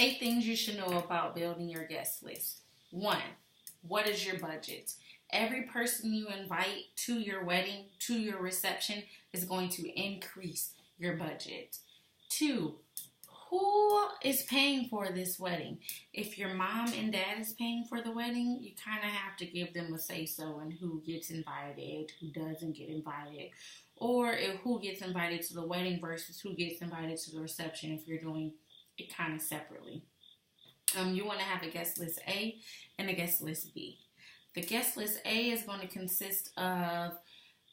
8 things you should know about building your guest list. 1. What is your budget? Every person you invite to your wedding, to your reception, is going to increase your budget. 2. Who is paying for this wedding? If your mom and dad is paying for the wedding, you kind of have to give them a say-so in who gets invited, who doesn't get invited, or who gets invited to the wedding versus who gets invited to the reception if you're doing it kind of separately. You want to have a guest list A and a guest list B. The guest list A is going to consist of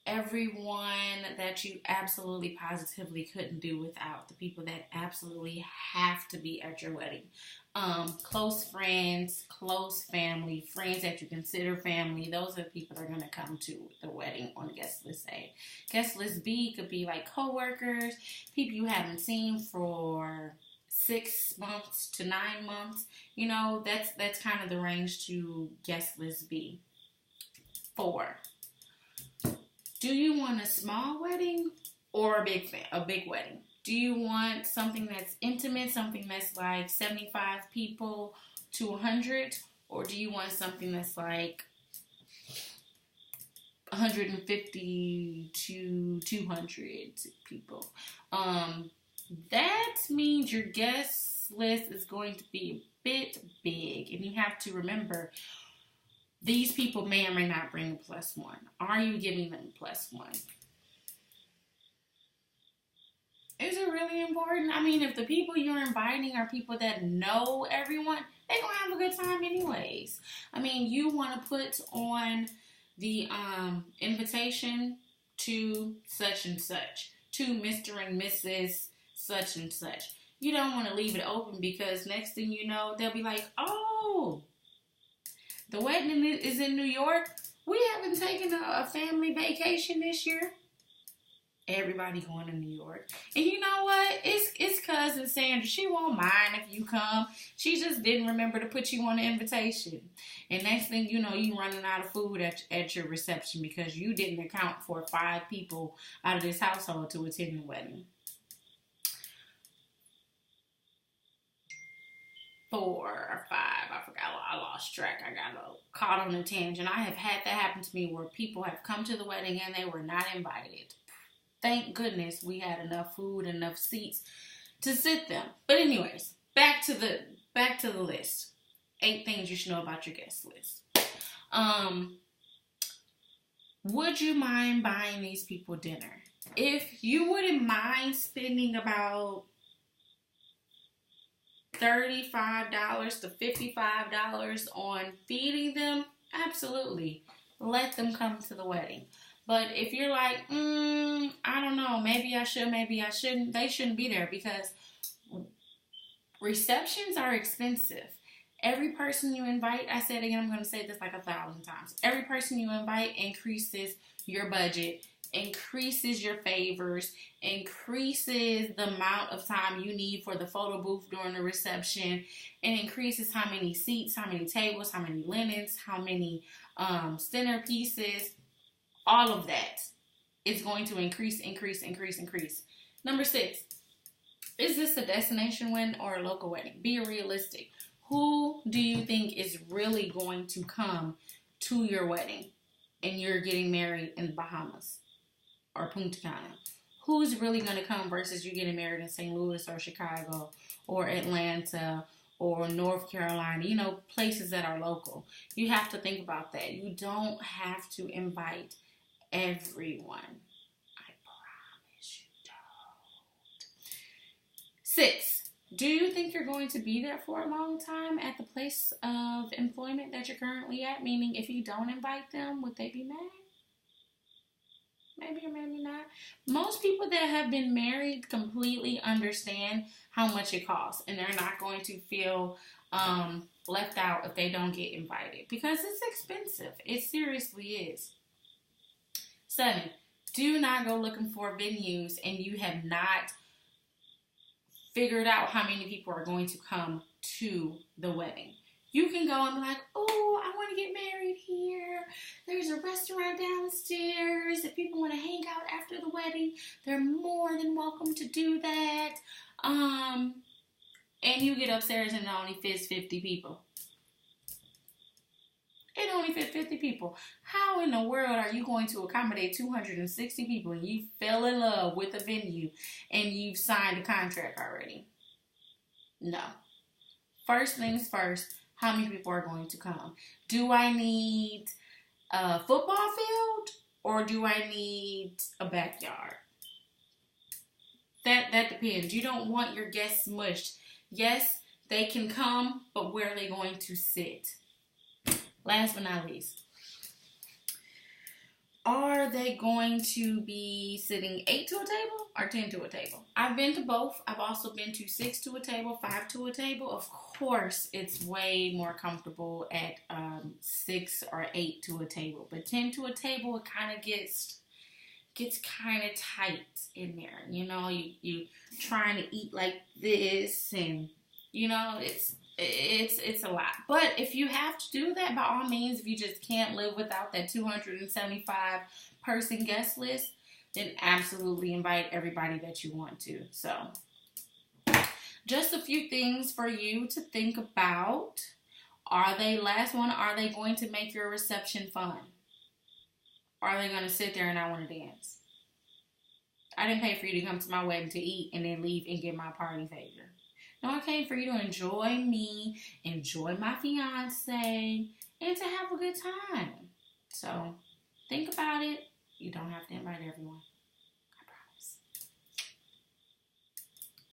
everyone that you absolutely positively couldn't do without. The people that absolutely have to be at your wedding. Close friends, close family, friends that you consider family. Those are the people that are going to come to the wedding on guest list A. Guest list B could be like coworkers, people you haven't seen for 6 months to 9 months. You know, that's kind of the range to guest list B. 4. Do you want a small wedding or a big wedding? Do you want something that's intimate, something that's like 75 people to 100, or do you want something that's like 150 to 200 people? That means your guest list is going to be a bit big, and you have to remember these people may or may not bring a +1. Are you giving them a +1? Is it really important? I mean, if the people you're inviting are people that know everyone, they're going to have a good time anyways. I mean, you want to put on the invitation to such and such, to Mr. and Mrs. such and such. You don't want to leave it open because next thing you know, they'll be like, oh, the wedding is in New York. We haven't taken a family vacation this year. Everybody going to New York. And you know what? It's cousin Sandra. She won't mind if you come. She just didn't remember to put you on the invitation. And next thing you know, you running out of food at your reception because you didn't account for 5 people out of this household to attend the wedding. 4 or 5, I forgot. I lost track. I got caught on a tangent. I have had that happen to me where people have come to the wedding and they were not invited. Thank goodness we had enough food, enough seats to sit them. But anyways, back to the list. 8 things you should know about your guest list. Would you mind buying these people dinner? If you wouldn't mind spending about $35 to $55 on feeding them, absolutely. Let them come to the wedding. But if you're like, I don't know, maybe I should, maybe I shouldn't, they shouldn't be there because receptions are expensive. Every person you invite, I said again, I'm going to say this like 1,000 times. Every person you invite increases your budget, increases your favors, increases the amount of time you need for the photo booth during the reception, and increases how many seats, how many tables, how many linens, how many centerpieces. All of that is going to increase. Number 6, is this a destination wedding or a local wedding? Be realistic. Who do you think is really going to come to your wedding and you're getting married in the Bahamas or Punta Cana? Who's really going to come versus you getting married in St. Louis or Chicago or Atlanta or North Carolina, you know, places that are local? You have to think about that. You don't have to invite everyone. I promise you don't. 6, do you think you're going to be there for a long time at the place of employment that you're currently at? Meaning, if you don't invite them, would they be mad? Maybe or maybe not. Most people that have been married completely understand how much it costs, and they're not going to feel left out if they don't get invited because it's expensive. It seriously is. 7, do not go looking for venues and you have not figured out how many people are going to come to the wedding. You can go and be like, oh, I want to get married here. There's a restaurant downstairs. If people want to hang out after the wedding, they're more than welcome to do that. and you get upstairs and it only fits 50 people. It only fits 50 people. How in the world are you going to accommodate 260 people and you fell in love with a venue and you've signed a contract already? No. First things first, how many people are going to come? Do I need a football field or do I need a backyard? That depends. You don't want your guests smushed. Yes, they can come, but where are they going to sit? Last but not least, are they going to be sitting 8 to a table or 10 to a table? I've been to both. I've also been to 6 to a table, 5 to a table. Of course, it's way more comfortable at 6 or 8 to a table. But 10 to a table, it kind of gets kind of tight in there. You know, you trying to eat like this, and you know, it's a lot. But if you have to do that, by all means, if you just can't live without that 275 person guest list, then absolutely invite everybody that you want to. So just a few things for you to think about. Are they going to make your reception fun? Are they going to sit there and not want to dance? I didn't pay for you to come to my wedding to eat and then leave and get my party favor. No, I came for you to enjoy me, enjoy my fiance, and to have a good time. So, think about it. You don't have to invite everyone.